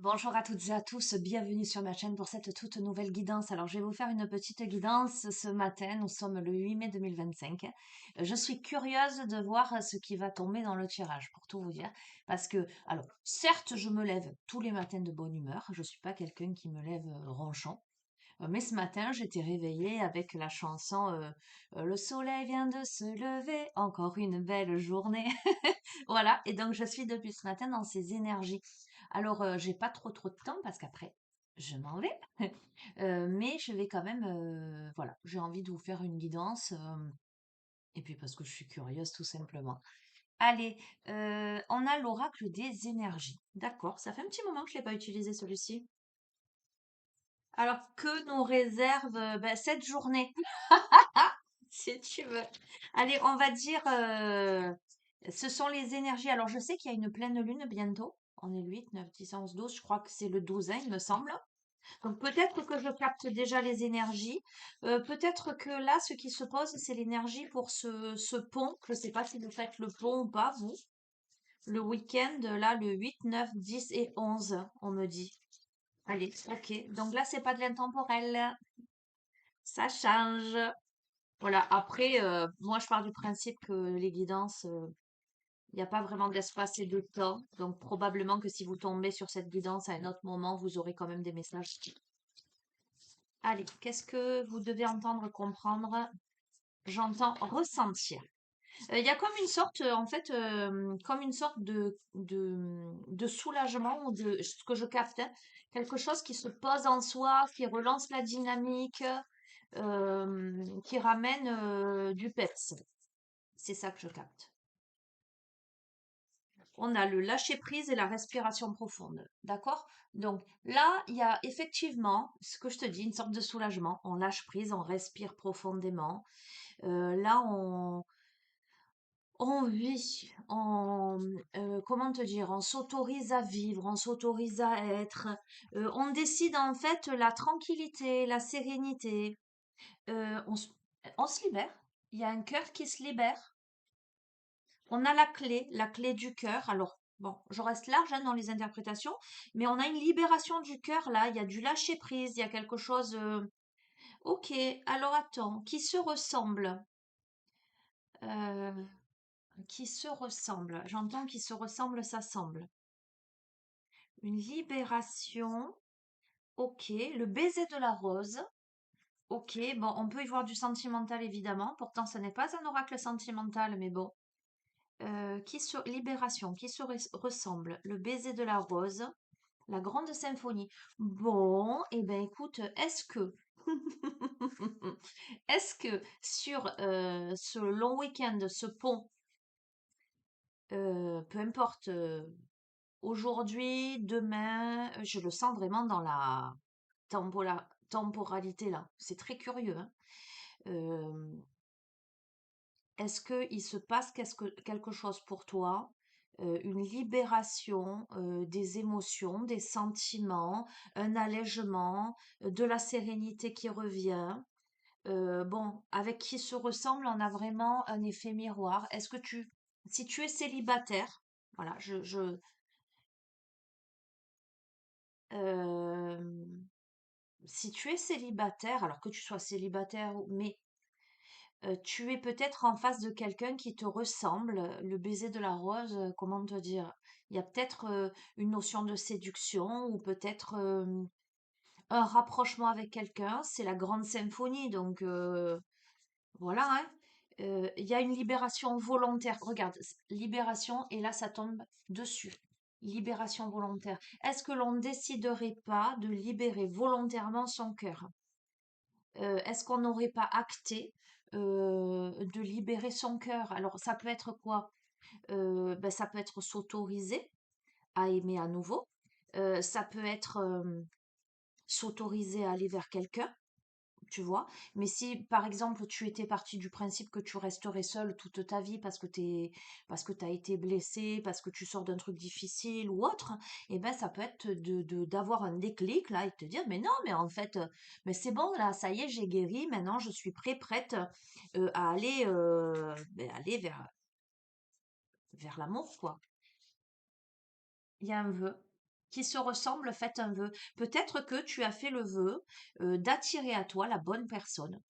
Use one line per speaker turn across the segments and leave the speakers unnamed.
Bonjour à toutes et à tous, bienvenue sur ma chaîne pour cette toute nouvelle guidance. Alors, je vais vous faire une petite guidance ce matin. Nous sommes le 8 mai 2025. Je suis curieuse de voir ce qui va tomber dans le tirage, pour tout vous dire. Parce que, alors, certes, je me lève tous les matins de bonne humeur. Je suis pas quelqu'un qui me lève ronchon. Mais ce matin, j'étais réveillée avec la chanson Le soleil vient de se lever, encore une belle journée. Voilà, et donc je suis depuis ce matin dans ces énergies. Alors, j'ai pas trop de temps parce qu'après, je m'en vais. Mais je vais quand même, voilà, j'ai envie de vous faire une guidance, et puis parce que je suis curieuse tout simplement. Allez, on a l'oracle des énergies. D'accord, ça fait un petit moment que je l'ai pas utilisé celui-ci. Alors que nous réserve cette journée, si tu veux. Allez, on va dire, ce sont les énergies. Alors, je sais qu'il y a une pleine lune bientôt. On est le 8, 9, 10, 11, 12. Je crois que c'est le 12, hein, il me semble. Donc, peut-être que je capte déjà les énergies. Peut-être que là, ce qui se pose, c'est l'énergie pour ce pont. Je ne sais pas si vous faites le pont ou pas, vous. Le week-end, là, le 8, 9, 10 et 11, on me dit. Allez, ok. Donc là, c'est pas de l'intemporel. Ça change. Voilà. Après, moi, je pars du principe que les guidances, il n'y a pas vraiment d'espace et de temps. Donc, probablement que si vous tombez sur cette guidance à un autre moment, vous aurez quand même des messages. Allez, qu'est-ce que vous devez entendre, comprendre? J'entends ressentir. Il y a comme une sorte, en fait, comme une sorte de soulagement ou de ce que je capte, hein, quelque chose qui se pose en soi, qui relance la dynamique, qui ramène du peps. C'est ça que je capte. On a le lâcher prise et la respiration profonde. D'accord? Donc là, il y a effectivement, ce que je te dis, une sorte de soulagement. On lâche prise, on respire profondément. Là, on vit, comment te dire, on s'autorise à vivre, on s'autorise à être. On décide en fait la tranquillité, la sérénité. Euh, on, se- on se libère. Il y a un cœur qui se libère. On a la clé du cœur. Alors, bon, je reste large hein, dans les interprétations, mais on a une libération du cœur là. Il y a du lâcher prise, il y a quelque chose. Ok, alors attends, qui se ressemble? Euh, qui se ressemble? J'entends qui se ressemble, ça semble. Une libération. Ok, le baiser de la rose. Ok, bon, on peut y voir du sentimental évidemment. Pourtant, ce n'est pas un oracle sentimental, mais bon. Libération, qui se ressemble, le baiser de la rose, la grande symphonie. Bon, et ben écoute, est-ce que sur ce long week-end, ce pont, peu importe, aujourd'hui, demain, je le sens vraiment dans la temporalité là. C'est très curieux, hein. Euh, Est-ce qu'il se passe quelque chose pour toi, une libération des émotions, des sentiments, un allègement, de la sérénité qui revient? Bon, avec qui se ressemble, on a vraiment un effet miroir. Si tu es célibataire, voilà, euh, si tu es célibataire, alors que tu sois célibataire, mais tu es peut-être en face de quelqu'un qui te ressemble. Le baiser de la rose, comment te dire? Il y a peut-être une notion de séduction ou peut-être un rapprochement avec quelqu'un. C'est la grande symphonie, donc voilà, hein. Il y a une libération volontaire. Regarde, libération, et là ça tombe dessus. Libération volontaire. Est-ce que l'on déciderait pas de libérer volontairement son cœur? Est-ce qu'on n'aurait pas acté de libérer son cœur? Alors, ça peut être quoi? Ça peut être s'autoriser à aimer à nouveau. Ça peut être s'autoriser à aller vers quelqu'un, tu vois. Mais si, par exemple, tu étais parti du principe que tu resterais seule toute ta vie parce que tu as été blessé, parce que tu sors d'un truc difficile ou autre, eh ben, ça peut être d'avoir un déclic, là, et de te dire, mais non, mais en fait, mais c'est bon, là, ça y est, j'ai guéri, maintenant, je suis prête à aller vers l'amour, quoi. Il y a un vœu. qui se ressemblent, faites un vœu. Peut-être que tu as fait le vœu d'attirer à toi la bonne personne,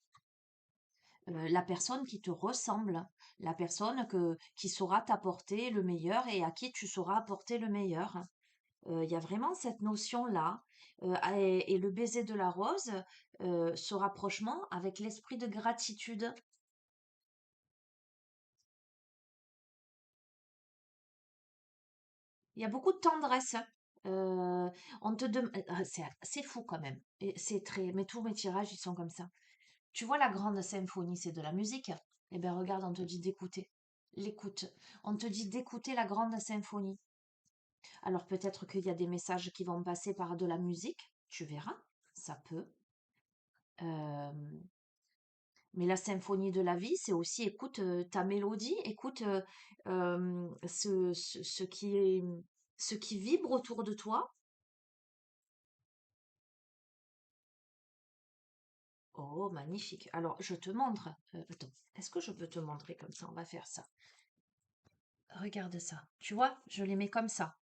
la personne qui te ressemble, la personne qui saura t'apporter le meilleur et à qui tu sauras apporter le meilleur. Il y a vraiment cette notion-là. Et le baiser de la rose, ce rapprochement avec l'esprit de gratitude. Il y a beaucoup de tendresse. Euh, on te c'est fou quand même. Et c'est très, mais tous mes tirages, ils sont comme ça. Tu vois, la grande symphonie, c'est de la musique. Eh bien, regarde, on te dit d'écouter. L'écoute. On te dit d'écouter la grande symphonie. Alors peut-être qu'il y a des messages qui vont passer par de la musique. Tu verras. Ça peut. Euh, mais la symphonie de la vie, c'est aussi écoute ta mélodie, écoute ce qui vibre autour de toi. Oh, magnifique. Alors, je te montre. Attends, est-ce que je peux te montrer comme ça? On va faire ça. Regarde ça. Tu vois, je les mets comme ça.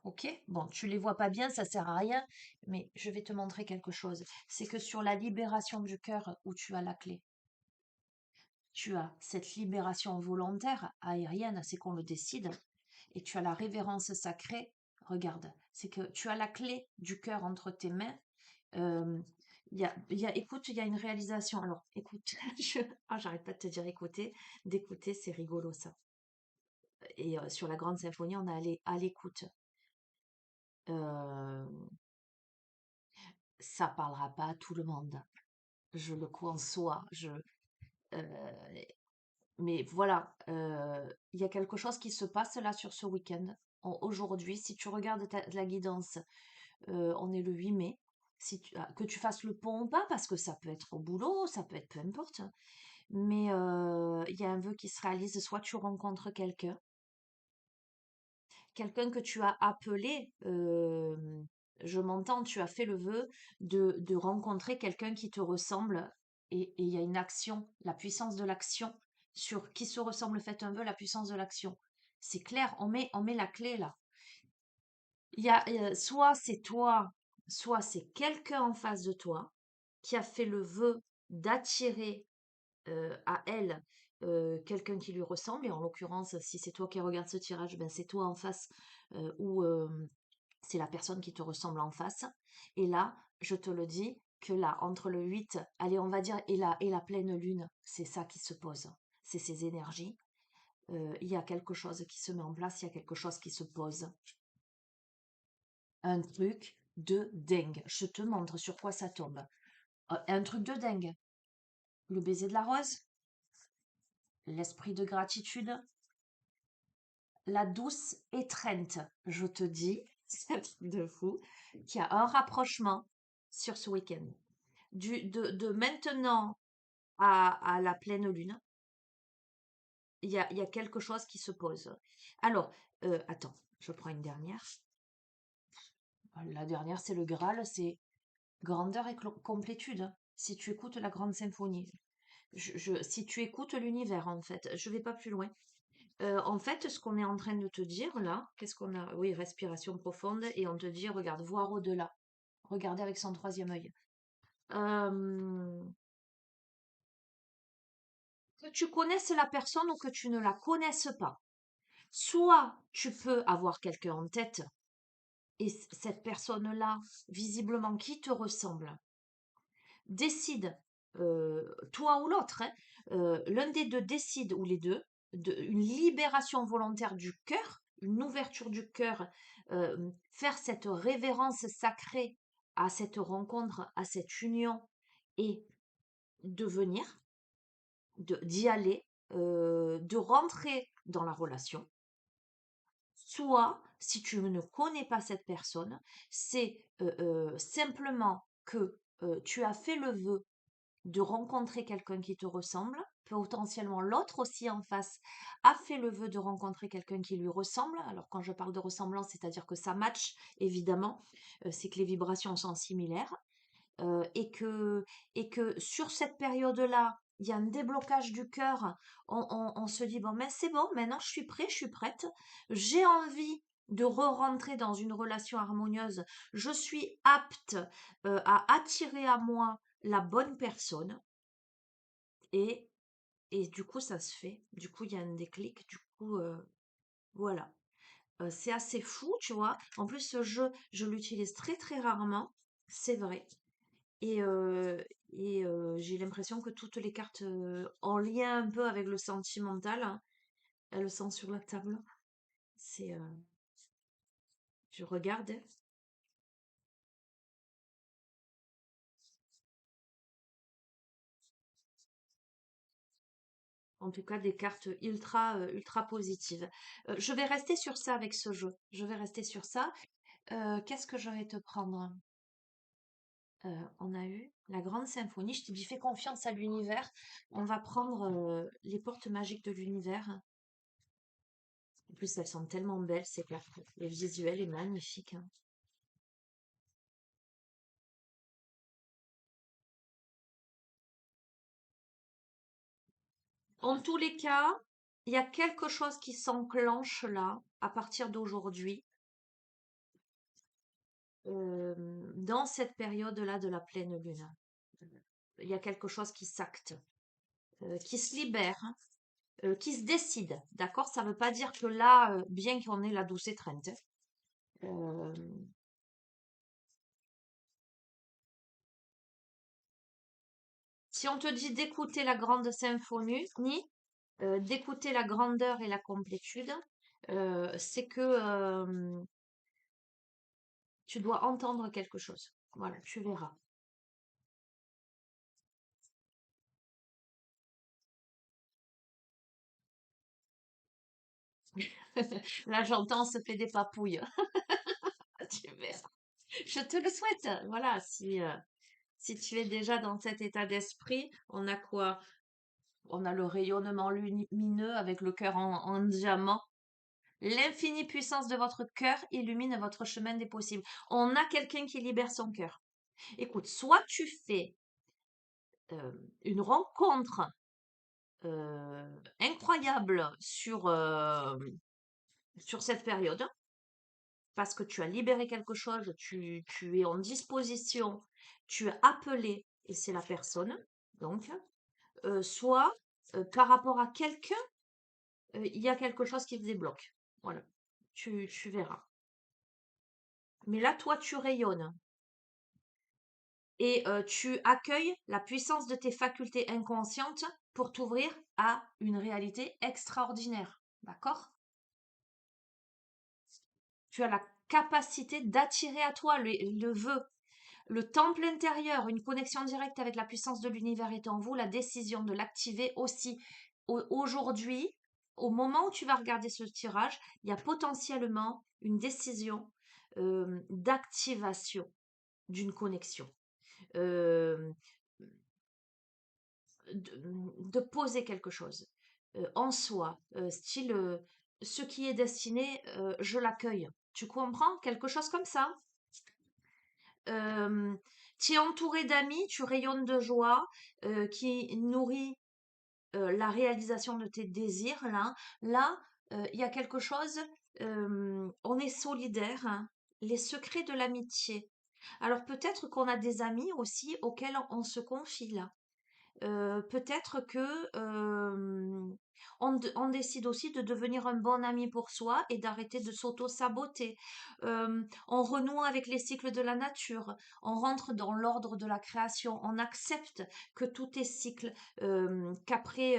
Ok? Bon, tu les vois pas bien, ça sert à rien, mais je vais te montrer quelque chose. C'est que sur la libération du cœur, où tu as la clé, tu as cette libération volontaire aérienne, c'est qu'on le décide, et tu as la révérence sacrée. Regarde, c'est que tu as la clé du cœur entre tes mains. Euh, écoute, il y a une réalisation. Alors, écoute, j'arrête pas de te dire écouter, d'écouter, c'est rigolo ça. Et sur la grande symphonie, on a allé à l'écoute. Euh, Ça parlera pas à tout le monde. Je le conçois. Euh, mais voilà, il y a quelque chose qui se passe là sur ce week-end. Aujourd'hui, si tu regardes la guidance, on est le 8 mai. Si que tu fasses le pont ou pas, parce que ça peut être au boulot, ça peut être peu importe. Mais il y a un vœu qui se réalise. Soit tu rencontres quelqu'un que tu as appelé, je m'entends, tu as fait le vœu de rencontrer quelqu'un qui te ressemble et il y a une action, la puissance de l'action sur qui se ressemble, faites un vœu, la puissance de l'action. C'est clair, on met la clé là. Il y a, soit c'est toi, soit c'est quelqu'un en face de toi qui a fait le vœu d'attirer à elle quelqu'un qui lui ressemble. Et en l'occurrence, si c'est toi qui regardes ce tirage, ben c'est toi en face ou c'est la personne qui te ressemble en face. Et là, je te le dis que là, entre le 8, allez, on va dire, et la pleine lune, c'est ça qui se pose. C'est ces énergies. Il y a quelque chose qui se met en place, il y a quelque chose qui se pose. Un truc de dingue. Je te montre sur quoi ça tombe. Un truc de dingue. Le baiser de la rose, l'esprit de gratitude, la douce étreinte, je te dis, c'est un truc de fou, qu'il y a un rapprochement sur ce week-end. De maintenant à la pleine lune, il y a quelque chose qui se pose. Alors, attends, je prends une dernière. La dernière, c'est le Graal, c'est grandeur et complétude. Si tu écoutes la grande symphonie, si tu écoutes l'univers, en fait, je vais pas plus loin. En fait, ce qu'on est en train de te dire là, qu'est-ce qu'on a? Oui, respiration profonde, et on te dit, regarde, voir au-delà. Regarder avec son troisième œil. Euh, que tu connaisses la personne ou que tu ne la connaisses pas. Soit tu peux avoir quelqu'un en tête et cette personne-là, visiblement qui te ressemble, décide, toi ou l'autre, hein, l'un des deux décide, ou les deux, une libération volontaire du cœur, une ouverture du cœur, faire cette révérence sacrée à cette rencontre, à cette union, et de venir, d'y aller, de rentrer dans la relation. Soit, si tu ne connais pas cette personne, c'est simplement que tu as fait le vœu de rencontrer quelqu'un qui te ressemble. Potentiellement, l'autre aussi en face a fait le vœu de rencontrer quelqu'un qui lui ressemble. Alors, quand je parle de ressemblance, c'est-à-dire que ça match, évidemment, c'est que les vibrations sont similaires. euh, et que, et que sur cette période-là, il y a un déblocage du cœur. On se dit, bon, mais c'est bon, maintenant je suis prêt, je suis prête. J'ai envie de re-rentrer dans une relation harmonieuse. Je suis apte à attirer à moi la bonne personne et, et du coup, ça se fait. Du coup, il y a un déclic. Du coup, voilà. C'est assez fou, tu vois. En plus, ce jeu, je l'utilise très très rarement, c'est vrai. Et, euh, j'ai l'impression que toutes les cartes en lien un peu avec le sentimental, hein, elles sont sur la table. C'est, je regarde, hein. En tout cas des cartes ultra, ultra positives. Je vais rester sur ça avec ce jeu. Je vais rester sur ça. Qu'est-ce que je vais te prendre? On a eu la grande symphonie. Je t'ai dit, fais confiance à l'univers. On va prendre les portes magiques de l'univers. En plus, elles sont tellement belles, ces cartes. Le visuel est magnifique, hein. En tous les cas, il y a quelque chose qui s'enclenche là, à partir d'aujourd'hui, euh, dans cette période-là de la pleine lune. Il y a quelque chose qui s'acte, qui se libère, hein, qui se décide. D'accord? Ça ne veut pas dire que là, bien qu'on ait la douce étreinte, hein, euh, si on te dit d'écouter la grande symphonie, d'écouter la grandeur et la complétude, c'est que tu dois entendre quelque chose. Voilà, tu verras. Là, j'entends, on se fait des papouilles. Tu verras. Je te le souhaite. Voilà, si tu es déjà dans cet état d'esprit, on a quoi? On a le rayonnement lumineux avec le cœur en diamant. L'infinie puissance de votre cœur illumine votre chemin des possibles. On a quelqu'un qui libère son cœur. Écoute, soit tu fais euh, une rencontre incroyable sur cette période, parce que tu as libéré quelque chose, tu es en disposition, tu es appelé, et c'est la personne, donc, soit par rapport à quelqu'un, il y a quelque chose qui te débloque. Voilà, tu verras. Mais là, toi, tu rayonnes et tu accueilles la puissance de tes facultés inconscientes pour t'ouvrir à une réalité extraordinaire. D'accord? Tu as la capacité d'attirer à toi le vœu. Le temple intérieur, une connexion directe avec la puissance de l'univers est en vous, la décision de l'activer aussi. Aujourd'hui, au moment où tu vas regarder ce tirage, il y a potentiellement une décision d'activation d'une connexion. Euh, de poser quelque chose en soi, style ce qui est destiné, je l'accueille. Tu comprends? Quelque chose comme ça. Euh, Tu es entouré d'amis, tu rayonnes de joie qui nourrit la réalisation de tes désirs. Là, il y a quelque chose, on est solidaire, hein. Les secrets de l'amitié. Alors peut-être qu'on a des amis aussi auxquels on se confie là. Peut-être que on décide aussi de devenir un bon ami pour soi et d'arrêter de s'auto-saboter. On renoue avec les cycles de la nature, on rentre dans l'ordre de la création, on accepte que tout est cycle, qu'après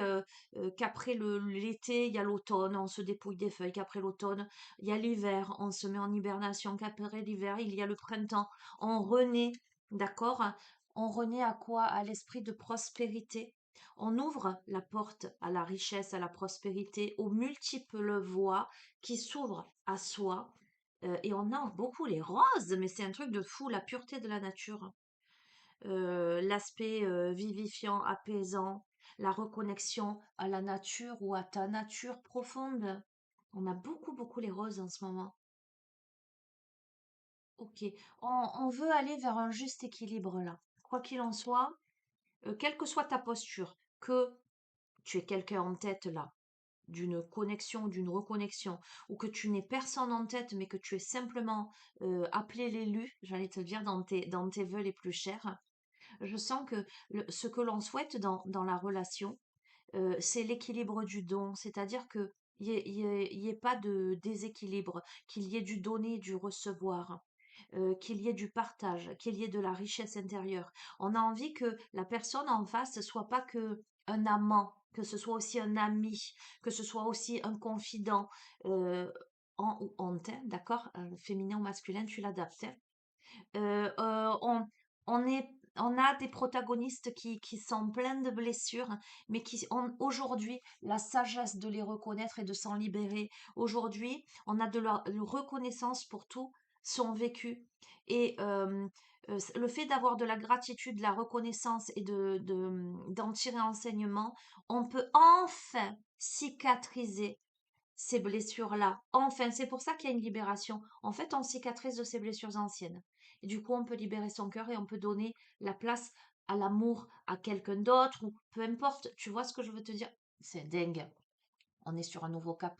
l'été, il y a l'automne, on se dépouille des feuilles, qu'après l'automne, il y a l'hiver, on se met en hibernation, qu'après l'hiver, il y a le printemps, on renaît, d'accord? On renaît à quoi? À l'esprit de prospérité. On ouvre la porte à la richesse, à la prospérité, aux multiples voies qui s'ouvrent à soi. Et on a beaucoup les roses, mais c'est un truc de fou, la pureté de la nature. L'aspect vivifiant, apaisant, la reconnexion à la nature ou à ta nature profonde. On a beaucoup, beaucoup les roses en ce moment. Ok, on veut aller vers un juste équilibre là. Quoi qu'il en soit, quelle que soit ta posture, que tu aies quelqu'un en tête là, d'une connexion, d'une reconnexion, ou que tu n'aies personne en tête, mais que tu aies simplement appelé l'élu, j'allais te dire, dans tes vœux les plus chers, je sens que ce que l'on souhaite dans la relation, c'est l'équilibre du don, c'est-à-dire que il y ait pas de déséquilibre, qu'il y ait du donner, du recevoir, qu'il y ait du partage, qu'il y ait de la richesse intérieure. On a envie que la personne en face soit pas que un amant, que ce soit aussi un ami, que ce soit aussi un confident, en ou honte, hein, d'accord? Féminin ou masculin, tu l'adaptes, hein. On est, on a des protagonistes qui sont pleins de blessures, mais qui ont aujourd'hui la sagesse de les reconnaître et de s'en libérer. Aujourd'hui, on a de la reconnaissance pour tout son vécu. Et le fait d'avoir de la gratitude, de la reconnaissance et d'en tirer enseignement, on peut enfin cicatriser ces blessures-là. Enfin, c'est pour ça qu'il y a une libération. En fait, on cicatrise de ces blessures anciennes. Et du coup, on peut libérer son cœur et on peut donner la place à l'amour à quelqu'un d'autre ou peu importe. Tu vois ce que je veux te dire? C'est dingue. On est sur un nouveau cap.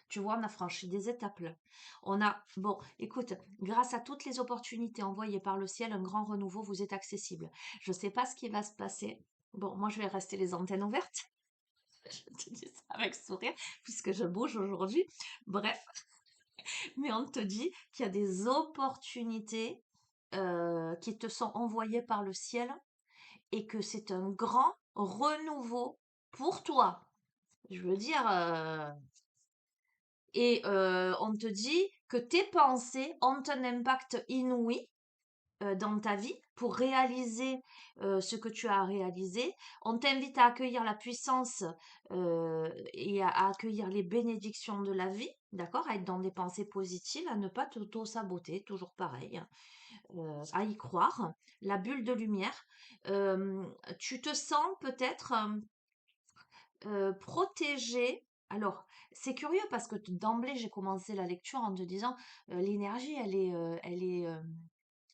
Tu vois, on a franchi des étapes là. Bon, écoute, grâce à toutes les opportunités envoyées par le ciel, un grand renouveau vous est accessible. Je ne sais pas ce qui va se passer. Bon, moi, je vais rester les antennes ouvertes. Je te dis ça avec sourire, puisque je bouge aujourd'hui. Bref, mais on te dit qu'il y a des opportunités qui te sont envoyées par le ciel et que c'est un grand renouveau pour toi. Je veux dire, on te dit que tes pensées ont un impact inouï dans ta vie pour réaliser ce que tu as réalisé. On t'invite à accueillir la puissance et à accueillir les bénédictions de la vie, d'accord? À être dans des pensées positives, à ne pas t'auto-saboter, toujours pareil, hein, à y croire. La bulle de lumière. Tu te sens peut-être protégé. Alors, c'est curieux parce que d'emblée, j'ai commencé la lecture en te disant l'énergie,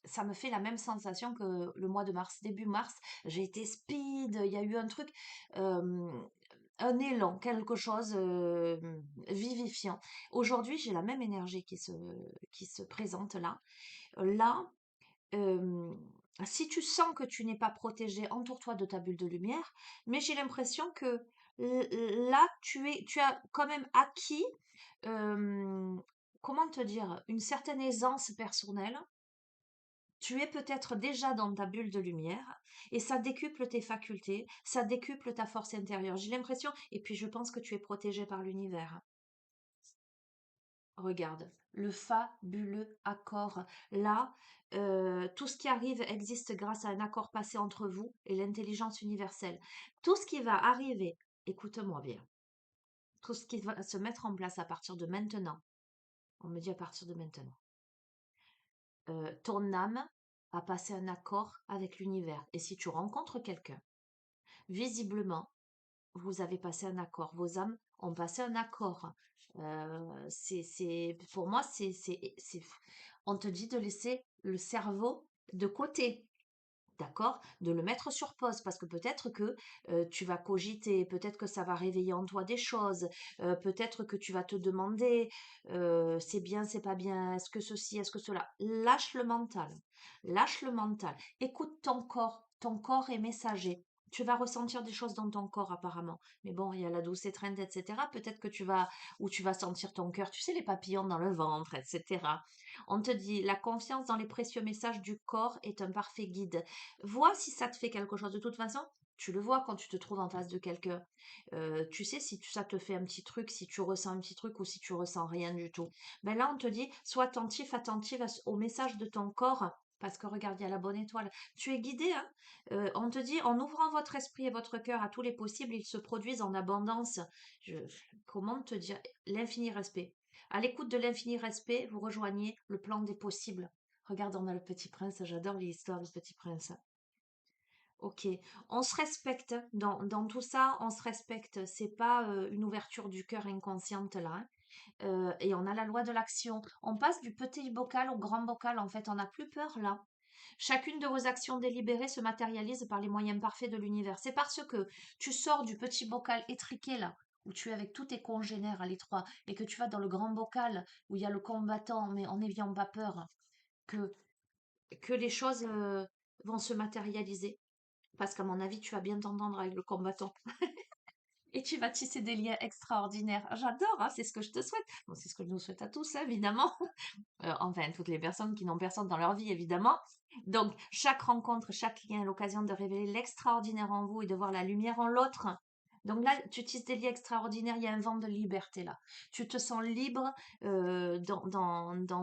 ça me fait la même sensation que le mois de mars, début mars. J'ai été speed, il y a eu un truc, euh, un élan, quelque chose vivifiant. Aujourd'hui, j'ai la même énergie qui se présente là. Là, euh, si tu sens que tu n'es pas protégé, entoure-toi de ta bulle de lumière. Mais j'ai l'impression que là, tu as quand même acquis, euh, comment te dire, une certaine aisance personnelle. Tu es peut-être déjà dans ta bulle de lumière et ça décuple tes facultés, ça décuple ta force intérieure. J'ai l'impression, et puis je pense que tu es protégé par l'univers. Regarde, le fabuleux accord. Là, tout ce qui arrive existe grâce à un accord passé entre vous et l'intelligence universelle. Tout ce qui va arriver, écoute-moi bien, tout ce qui va se mettre en place à partir de maintenant, on me dit à partir de maintenant, ton âme a passé un accord avec l'univers. Et si tu rencontres quelqu'un, visiblement, vous avez passé un accord. Vos âmes ont passé un accord. Pour moi, on te dit de laisser le cerveau de côté. D'accord? De le mettre sur pause parce que peut-être que tu vas cogiter, peut-être que ça va réveiller en toi des choses, peut-être que tu vas te demander c'est bien, c'est pas bien, est-ce que ceci, est-ce que cela. Lâche le mental, lâche le mental. Écoute ton corps est messager. Tu vas ressentir des choses dans ton corps apparemment. Mais bon, il y a la douce étreinte, etc. Peut-être que tu vas sentir ton cœur, tu sais, les papillons dans le ventre, etc. On te dit, la confiance dans les précieux messages du corps est un parfait guide. Vois si ça te fait quelque chose. De toute façon, tu le vois quand tu te trouves en face de quelqu'un. Tu sais si ça te fait un petit truc, si tu ressens un petit truc ou si tu ressens rien du tout. Ben là, on te dit, sois attentif, attentive au message de ton corps. Parce que regarde, il y a la bonne étoile. Tu es guidé, hein. On te dit, en ouvrant votre esprit et votre cœur à tous les possibles, ils se produisent en abondance. Je, comment te dire? L'infini respect. À l'écoute de l'infini respect, vous rejoignez le plan des possibles. Regarde, on a le Petit Prince. J'adore l'histoire du Petit Prince. Ok, on se respecte dans tout ça, on se respecte. C'est pas une ouverture du cœur inconsciente là, hein. Et on a la loi de l'action. On passe du petit bocal au grand bocal. En fait, on n'a plus peur là. Chacune de vos actions délibérées se matérialise par les moyens parfaits de l'univers. C'est parce que tu sors du petit bocal étriqué là, où tu es avec tous tes congénères à l'étroit et que tu vas dans le grand bocal où il y a le combattant, mais en n'ayant pas peur que, que les choses vont se matérialiser. Parce qu'à mon avis, tu vas bien t'entendre avec le combattant. Et tu vas tisser des liens extraordinaires. J'adore, hein, c'est ce que je te souhaite. Bon, c'est ce que je nous souhaite à tous, hein, évidemment. Enfin, toutes les personnes qui n'ont personne dans leur vie, évidemment. Donc, chaque rencontre, chaque lien est l'occasion de révéler l'extraordinaire en vous et de voir la lumière en l'autre. Donc là, tu tisses des liens extraordinaires, il y a un vent de liberté là. Tu te sens libre dans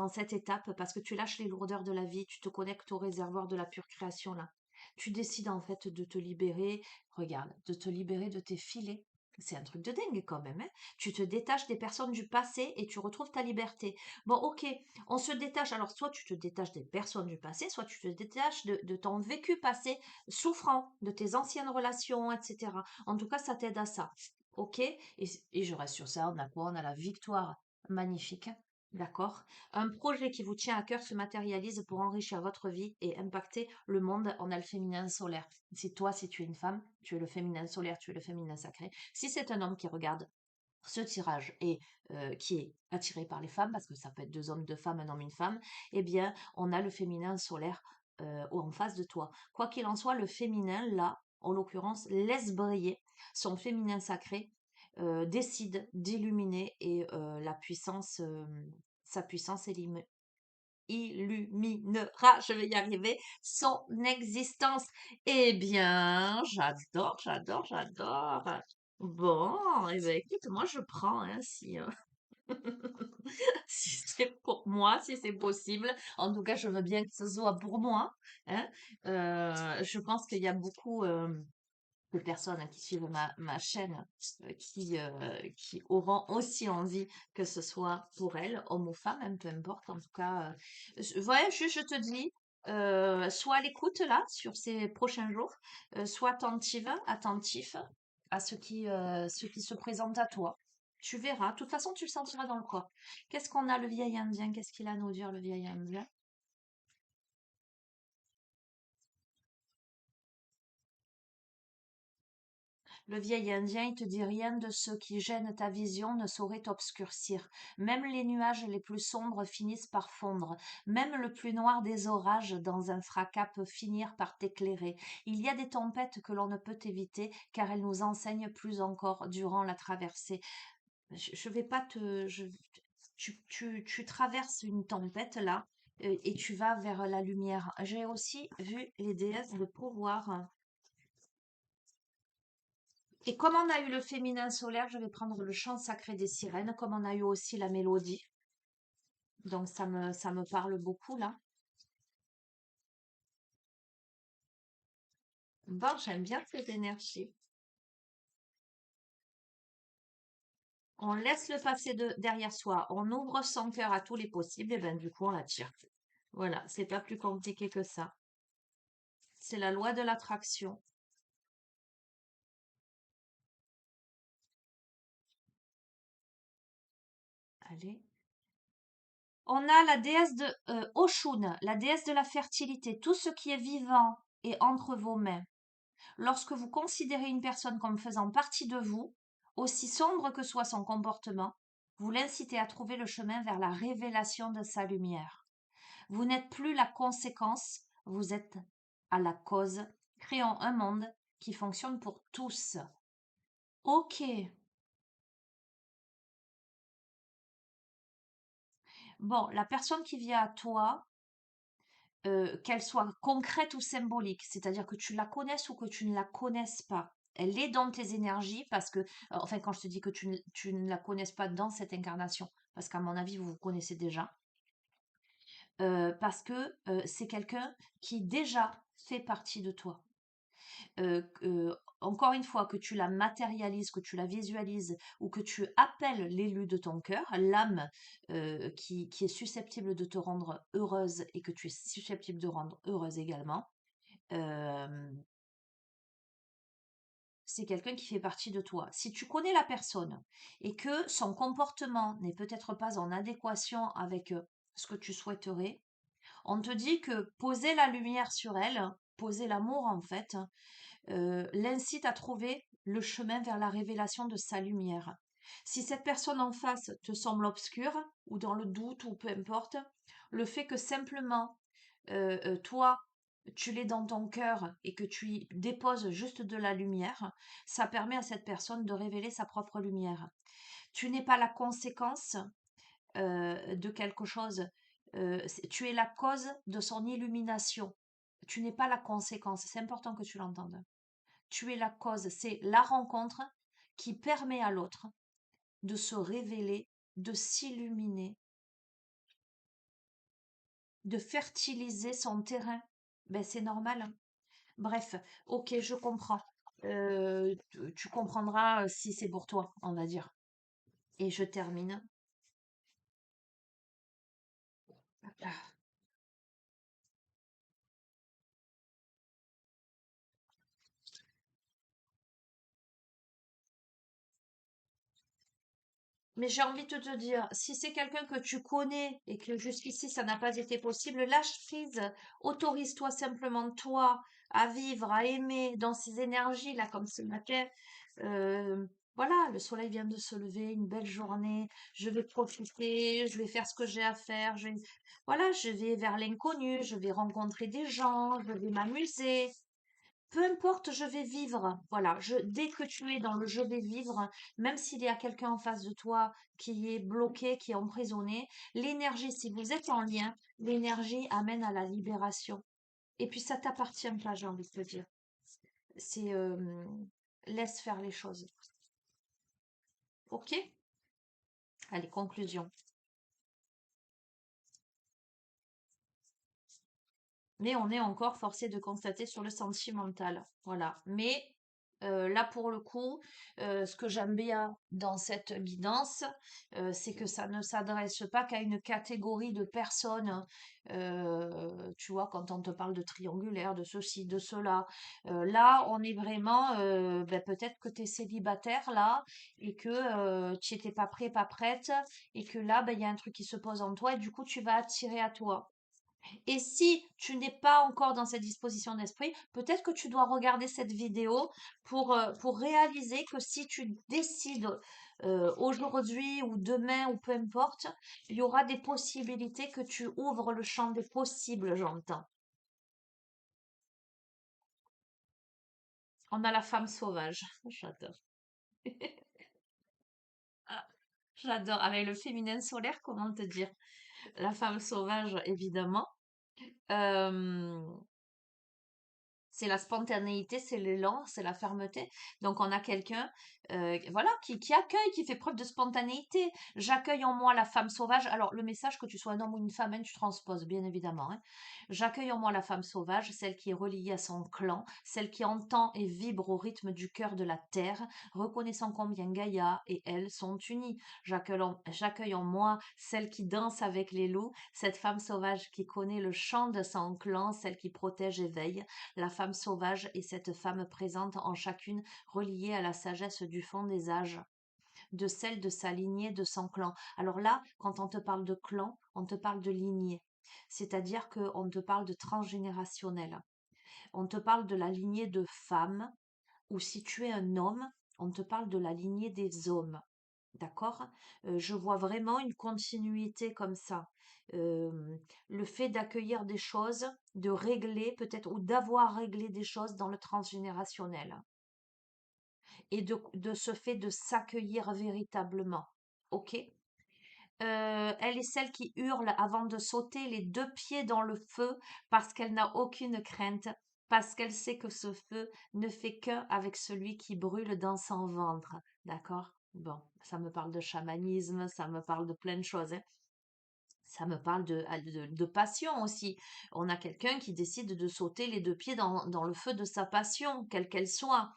cette étape parce que tu lâches les lourdeurs de la vie, tu te connectes au réservoir de la pure création là. Tu décides en fait de te libérer, regarde, de te libérer de tes filets. C'est un truc de dingue quand même, hein. Tu te détaches des personnes du passé et tu retrouves ta liberté. Bon, ok, on se détache. Alors, soit tu te détaches des personnes du passé, soit tu te détaches de ton vécu passé souffrant, de tes anciennes relations, etc. En tout cas, ça t'aide à ça. Ok? Et je reste sur ça. On a quoi? On a la victoire magnifique. D'accord? Un projet qui vous tient à cœur se matérialise pour enrichir votre vie et impacter le monde. On a le féminin solaire. Si tu es une femme, tu es le féminin solaire, tu es le féminin sacré. Si c'est un homme qui regarde ce tirage et qui est attiré par les femmes, parce que ça peut être deux hommes, deux femmes, un homme, une femme, eh bien, on a le féminin solaire en face de toi. Quoi qu'il en soit, le féminin, là, en l'occurrence, laisse briller son féminin sacré, décide d'illuminer et sa puissance illuminera, je vais y arriver, son existence. Eh bien, j'adore. Bon, eh ben, écoute, moi je prends, hein, si, si c'est pour moi, si c'est possible. En tout cas, je veux bien que ce soit pour moi, hein. Je pense qu'il y a beaucoup de personnes qui suivent ma chaîne qui auront aussi envie que ce soit pour elles, hommes ou femmes, hein, peu importe. En tout cas, ouais, je te dis, sois à l'écoute là sur ces prochains jours, sois attentif à ce qui se présente à toi. Tu verras. De toute façon, tu le sentiras dans le corps. Qu'est-ce qu'on a, le vieil Indien? Qu'est-ce qu'il a à nous dire, le vieil Indien? Le vieil Indien, il te dit rien de ce qui gêne ta vision ne saurait t'obscurcir. Même les nuages les plus sombres finissent par fondre. Même le plus noir des orages dans un fracas peut finir par t'éclairer. Il y a des tempêtes que l'on ne peut éviter car elles nous enseignent plus encore durant la traversée. Je vais pas te... tu traverses une tempête là et tu vas vers la lumière. J'ai aussi vu les déesses de pouvoir. Et comme on a eu le féminin solaire, je vais prendre le chant sacré des sirènes, comme on a eu aussi la mélodie. Donc ça me parle beaucoup là. Bon, j'aime bien cette énergie. On laisse le passé derrière soi, on ouvre son cœur à tous les possibles, et ben du coup on l'attire. Voilà, c'est pas plus compliqué que ça. C'est la loi de l'attraction. Allez. On a la déesse de Oshun, la déesse de la fertilité. Tout ce qui est vivant est entre vos mains. Lorsque vous considérez une personne comme faisant partie de vous, aussi sombre que soit son comportement, vous l'incitez à trouver le chemin vers la révélation de sa lumière. Vous n'êtes plus la conséquence, vous êtes à la cause. Créons un monde qui fonctionne pour tous. Ok. Bon, la personne qui vient à toi, qu'elle soit concrète ou symbolique, c'est-à-dire que tu la connaisses ou que tu ne la connaisses pas. Elle est dans tes énergies parce que, enfin, quand je te dis que tu ne la connaisses pas dans cette incarnation, parce qu'à mon avis, vous vous connaissez déjà, parce que c'est quelqu'un qui déjà fait partie de toi. Encore une fois, que tu la matérialises, que tu la visualises ou que tu appelles l'élu de ton cœur, l'âme qui est susceptible de te rendre heureuse et que tu es susceptible de rendre heureuse également, euh, c'est quelqu'un qui fait partie de toi. Si tu connais la personne et que son comportement n'est peut-être pas en adéquation avec ce que tu souhaiterais, on te dit que poser la lumière sur elle, poser l'amour en fait, l'incite à trouver le chemin vers la révélation de sa lumière. Si cette personne en face te semble obscure, ou dans le doute, ou peu importe, le fait que simplement toi, tu l'es dans ton cœur et que tu y déposes juste de la lumière, ça permet à cette personne de révéler sa propre lumière. Tu n'es pas la conséquence de quelque chose, tu es la cause de son illumination. Tu n'es pas la conséquence, c'est important que tu l'entendes. Tu es la cause, c'est la rencontre qui permet à l'autre de se révéler, de s'illuminer, de fertiliser son terrain. Ben, c'est normal, hein. Bref, ok, je comprends. Tu comprendras si c'est pour toi, on va dire. Et je termine. Ah. Mais j'ai envie de te dire, si c'est quelqu'un que tu connais et que jusqu'ici ça n'a pas été possible, lâche prise, autorise-toi simplement toi à vivre, à aimer dans ces énergies là comme ce matin. Euh, voilà, le soleil vient de se lever, une belle journée, je vais profiter, je vais faire ce que j'ai à faire, voilà, je vais vers l'inconnu, je vais rencontrer des gens, je vais m'amuser. Peu importe, je vais vivre. Voilà, dès que tu es dans le je vais vivre, même s'il y a quelqu'un en face de toi qui est bloqué, qui est emprisonné, l'énergie, si vous êtes en lien, l'énergie amène à la libération. Et puis ça t'appartient pas, j'ai envie de te dire. C'est laisse faire les choses. Ok? Allez, conclusion. Mais on est encore forcé de constater sur le sentimental. Voilà. Mais là, pour le coup, ce que j'aime bien dans cette guidance, c'est que ça ne s'adresse pas qu'à une catégorie de personnes. Tu vois, quand on te parle de triangulaire, de ceci, de cela. Là, on est vraiment, ben, peut-être que tu es célibataire là et que tu n'étais pas prêt, pas prête et que là, ben, il y a un truc qui se pose en toi et du coup, tu vas attirer à toi. Et si tu n'es pas encore dans cette disposition d'esprit, peut-être que tu dois regarder cette vidéo pour réaliser que si tu décides aujourd'hui ou demain ou peu importe, il y aura des possibilités que tu ouvres le champ des possibles, j'entends. On a la femme sauvage. J'adore. Ah, j'adore. Avec le féminin solaire, comment te dire? La femme sauvage, évidemment. Euh, C'est la spontanéité, c'est l'élan, c'est la fermeté. Donc on a quelqu'un, voilà, qui accueille, qui fait preuve de spontanéité. J'accueille en moi la femme sauvage. Alors le message, que tu sois un homme ou une femme, hein, tu transposes bien évidemment, hein. J'accueille en moi la femme sauvage, celle qui est reliée à son clan, celle qui entend et vibre au rythme du cœur de la terre, reconnaissant combien Gaïa et elle sont unies. J'accueille en moi celle qui danse avec les loups, cette femme sauvage qui connaît le chant de son clan, celle qui protège et veille. La femme sauvage est cette femme présente en chacune, reliée à la sagesse du fond des âges, de celle de sa lignée, de son clan. Alors là, quand on te parle de clan, on te parle de lignée. C'est-à-dire qu'on te parle de transgénérationnel. On te parle de la lignée de femmes, ou si tu es un homme, on te parle de la lignée des hommes. D'accord? Je vois vraiment une continuité comme ça. Le fait d'accueillir des choses, de régler peut-être ou d'avoir réglé des choses dans le transgénérationnel et de ce fait de s'accueillir véritablement. OK? Elle est celle qui hurle avant de sauter les deux pieds dans le feu parce qu'elle n'a aucune crainte, parce qu'elle sait que ce feu ne fait qu'un avec celui qui brûle dans son ventre. D'accord? Bon, ça me parle de chamanisme, ça me parle de plein de choses, hein. Ça me parle de passion aussi. On a quelqu'un qui décide de sauter les deux pieds dans le feu de sa passion, quelle qu'elle soit.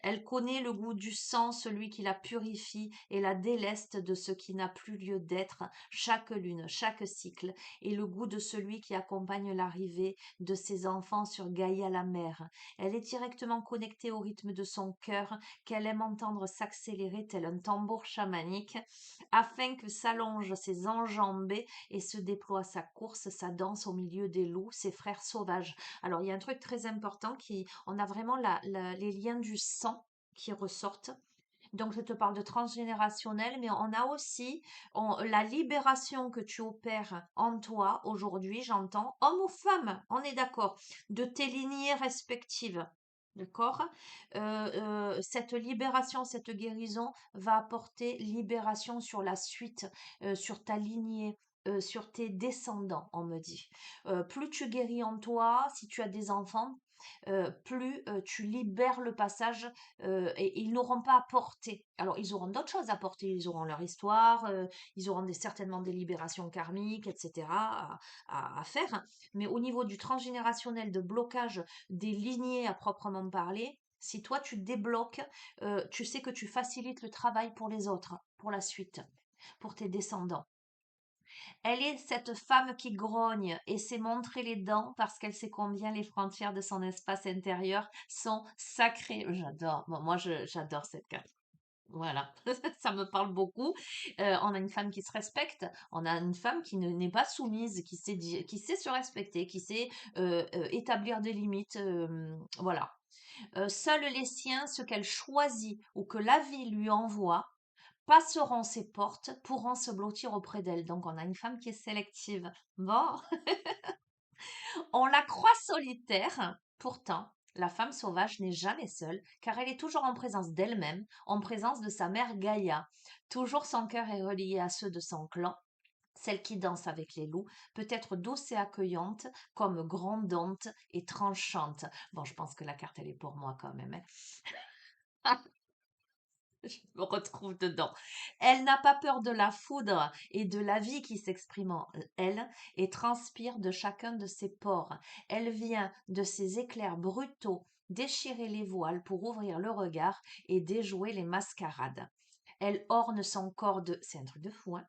Elle connaît le goût du sang, celui qui la purifie et la déleste de ce qui n'a plus lieu d'être, chaque lune, chaque cycle, et le goût de celui qui accompagne l'arrivée de ses enfants sur Gaïa la mer. Elle est directement connectée au rythme de son cœur, qu'elle aime entendre s'accélérer tel un tambour chamanique, afin que s'allongent ses enjambées et se déploie sa course, sa danse au milieu des loups, ses frères sauvages. Alors, il y a un truc très important on a vraiment les liens du sang. qui ressortent. Donc, je te parle de transgénérationnel, mais on a aussi la libération que tu opères en toi aujourd'hui, j'entends, homme ou femme, on est d'accord, de tes lignées respectives. D'accord? Cette libération, cette guérison va apporter libération sur la suite, sur ta lignée, sur tes descendants, on me dit. Plus tu guéris en toi, si tu as des enfants, plus tu libères le passage et ils n'auront pas à porter. Alors, ils auront d'autres choses à porter, ils auront leur histoire, ils auront certainement des libérations karmiques, etc. à faire. Mais au niveau du transgénérationnel, de blocage des lignées à proprement parler, si toi tu débloques, tu sais que tu facilites le travail pour les autres, pour la suite, pour tes descendants. Elle est cette femme qui grogne et s'est montré les dents parce qu'elle sait combien les frontières de son espace intérieur sont sacrées. J'adore. Moi, j'adore cette carte. Voilà, ça me parle beaucoup. On a une femme qui se respecte, on a une femme qui n'est pas soumise, qui sait se respecter, qui sait établir des limites. Voilà. Seuls les siens, ceux qu'elle choisit ou que la vie lui envoie, passeront ses portes, pourront se blottir auprès d'elle. Donc on a une femme qui est sélective. Bon, on la croit solitaire, pourtant. La femme sauvage n'est jamais seule, car elle est toujours en présence d'elle-même, en présence de sa mère Gaïa. Toujours son cœur est relié à ceux de son clan. Celle qui danse avec les loups peut être douce et accueillante, comme grondante et tranchante. Bon, je pense que la carte, elle est pour moi quand même, hein. Je me retrouve dedans. Elle n'a pas peur de la foudre et de la vie qui s'exprime en elle et transpire de chacun de ses pores. Elle vient de ces éclairs brutaux déchirer les voiles pour ouvrir le regard et déjouer les mascarades. Elle orne son corps de... C'est un truc de fou, hein.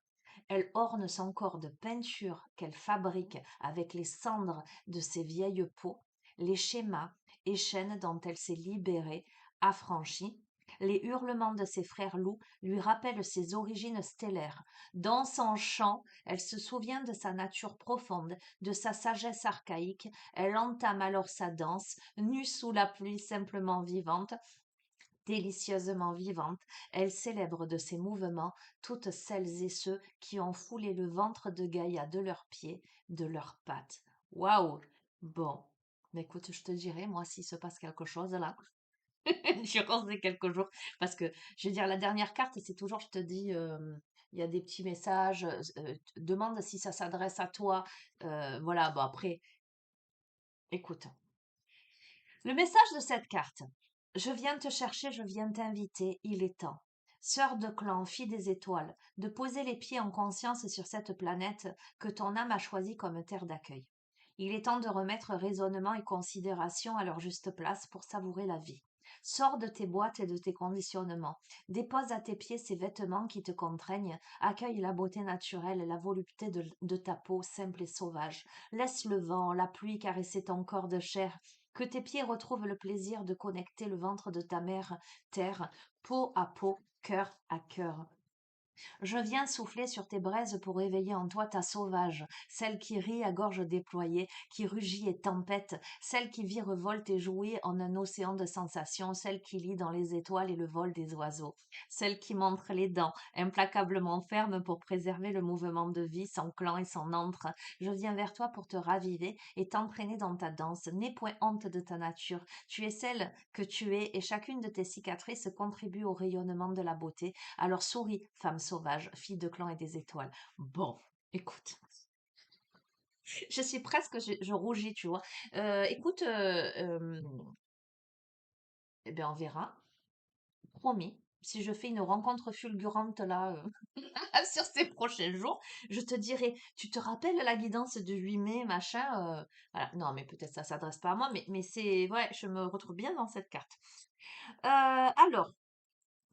Elle orne son corps de peinture qu'elle fabrique avec les cendres de ses vieilles peaux, les schémas et chaînes dont elle s'est libérée, affranchie. Les hurlements de ses frères loups lui rappellent ses origines stellaires. Dans son chant, elle se souvient de sa nature profonde, de sa sagesse archaïque. Elle entame alors sa danse, nue sous la pluie simplement vivante, délicieusement vivante. Elle célèbre de ses mouvements toutes celles et ceux qui ont foulé le ventre de Gaïa de leurs pieds, de leurs pattes. Waouh! Bon, mais écoute, je te dirai, moi, s'il se passe quelque chose là. Durant ces quelques jours. Parce que, je veux dire, la dernière carte, c'est toujours, je te dis, il y a des petits messages, demande si ça s'adresse à toi. Voilà, bon, après, écoute. Le message de cette carte. Je viens te chercher, je viens t'inviter, il est temps. Sœur de clan, fille des étoiles, de poser les pieds en conscience sur cette planète que ton âme a choisie comme terre d'accueil. Il est temps de remettre raisonnement et considération à leur juste place pour savourer la vie. Sors de tes boîtes et de tes conditionnements. Dépose à tes pieds ces vêtements qui te contraignent. Accueille la beauté naturelle, la volupté de ta peau simple et sauvage. Laisse le vent, la pluie caresser ton corps de chair. Que tes pieds retrouvent le plaisir de connecter le ventre de ta mère, terre, peau à peau, cœur à cœur. Je viens souffler sur tes braises pour éveiller en toi ta sauvage, celle qui rit à gorge déployée, qui rugit et tempête, celle qui vit revolte et jouit en un océan de sensations, celle qui lit dans les étoiles et le vol des oiseaux, celle qui montre les dents, implacablement ferme pour préserver le mouvement de vie, son clan et son antre. Je viens vers toi pour te raviver et t'entraîner dans ta danse. N'aie point honte de ta nature. Tu es celle que tu es et chacune de tes cicatrices contribue au rayonnement de la beauté. Alors souris, femme sauvage, fille de clan et des étoiles. Bon, écoute, je suis presque, je rougis, tu vois. Écoute, eh bien, on verra. Promis. Si je fais une rencontre fulgurante là sur ces prochains jours, je te dirai, tu te rappelles la guidance du 8 mai, machin voilà. Non, mais peut-être ça s'adresse pas à moi, mais c'est, ouais, je me retrouve bien dans cette carte. Alors,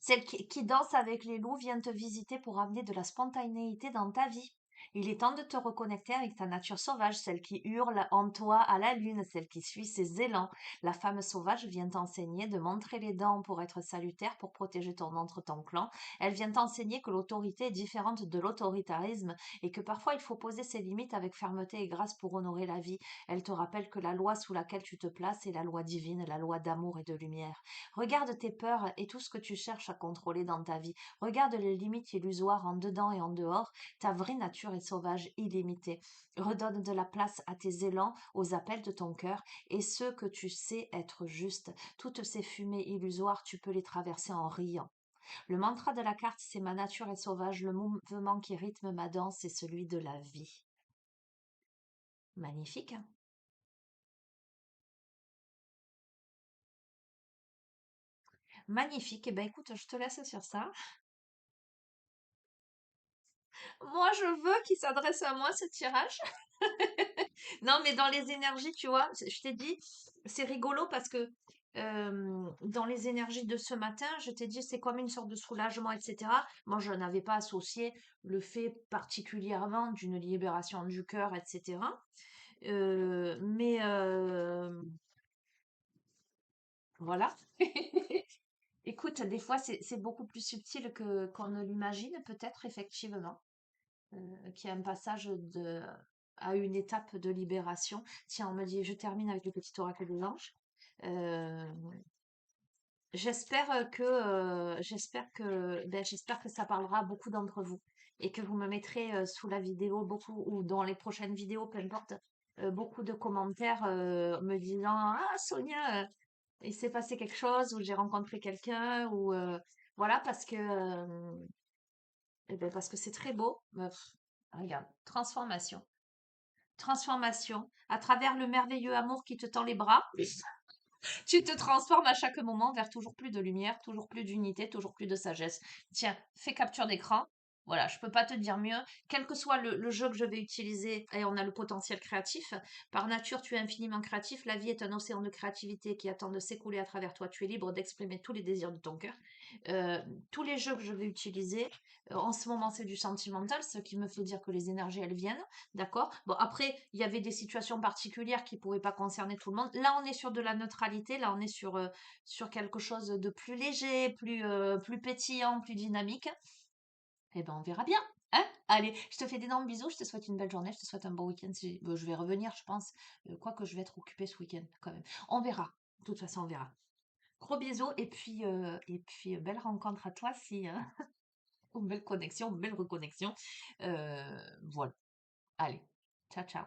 celle qui danse avec les loups vient te visiter pour amener de la spontanéité dans ta vie. Il est temps de te reconnecter avec ta nature sauvage, celle qui hurle en toi à la lune, celle qui suit ses élans. La femme sauvage vient t'enseigner de montrer les dents pour être salutaire, pour protéger ton clan. Elle vient t'enseigner que l'autorité est différente de l'autoritarisme et que parfois il faut poser ses limites avec fermeté et grâce pour honorer la vie. Elle te rappelle que la loi sous laquelle tu te places est la loi divine, la loi d'amour et de lumière. Regarde tes peurs et tout ce que tu cherches à contrôler dans ta vie. Regarde les limites illusoires en dedans et en dehors. Ta vraie nature est sauvage, illimitée. Redonne de la place à tes élans, aux appels de ton cœur et ceux que tu sais être justes. Toutes ces fumées illusoires, tu peux les traverser en riant. Le mantra de la carte, c'est ma nature est sauvage, le mouvement qui rythme ma danse, c'est celui de la vie. Magnifique, hein? Magnifique. Eh ben écoute, je te laisse sur ça. Moi, je veux qu'il s'adresse à moi, ce tirage. Non, mais dans les énergies, tu vois, je t'ai dit, c'est rigolo parce que dans les énergies de ce matin, je t'ai dit, c'est comme une sorte de soulagement, etc. Moi, je n'avais pas associé le fait particulièrement d'une libération du cœur, etc. Mais voilà. Écoute, des fois, c'est beaucoup plus subtil que qu'on ne l'imagine, peut-être, effectivement. Qui est un passage à une étape de libération. Tiens, on me dit, je termine avec le petit oracle des anges. Euh, j'espère que ça parlera à beaucoup d'entre vous et que vous me mettrez sous la vidéo beaucoup ou dans les prochaines vidéos, peu importe, beaucoup de commentaires me disant, ah Sonia, il s'est passé quelque chose ou j'ai rencontré quelqu'un ou voilà parce que c'est très beau. Regarde, transformation. Transformation. À travers le merveilleux amour qui te tend les bras, tu te transformes à chaque moment vers toujours plus de lumière, toujours plus d'unité, toujours plus de sagesse. Tiens, fais capture d'écran. Voilà, je peux pas te dire mieux. Quel que soit le jeu que je vais utiliser, et on a le potentiel créatif. Par nature, tu es infiniment créatif. La vie est un océan de créativité qui attend de s'écouler à travers toi. Tu es libre d'exprimer tous les désirs de ton cœur. Euh, tous les jeux que je vais utiliser, en ce moment, c'est du sentimental, ce qui me fait dire que les énergies, elles viennent. D'accord? Bon, après, il y avait des situations particulières qui pourraient pas concerner tout le monde. Là, on est sur de la neutralité. Là, on est sur quelque chose de plus léger, plus pétillant, plus dynamique. Eh ben, on verra bien. Hein? Allez, je te fais d'énormes bisous. Je te souhaite une belle journée. Je te souhaite un bon week-end. Je vais revenir, je pense. Quoique je vais être occupée ce week-end, quand même. On verra. De toute façon, on verra. Gros bisous. Et puis, belle rencontre à toi si, ou belle connexion, belle reconnexion. Voilà. Allez. Ciao, ciao.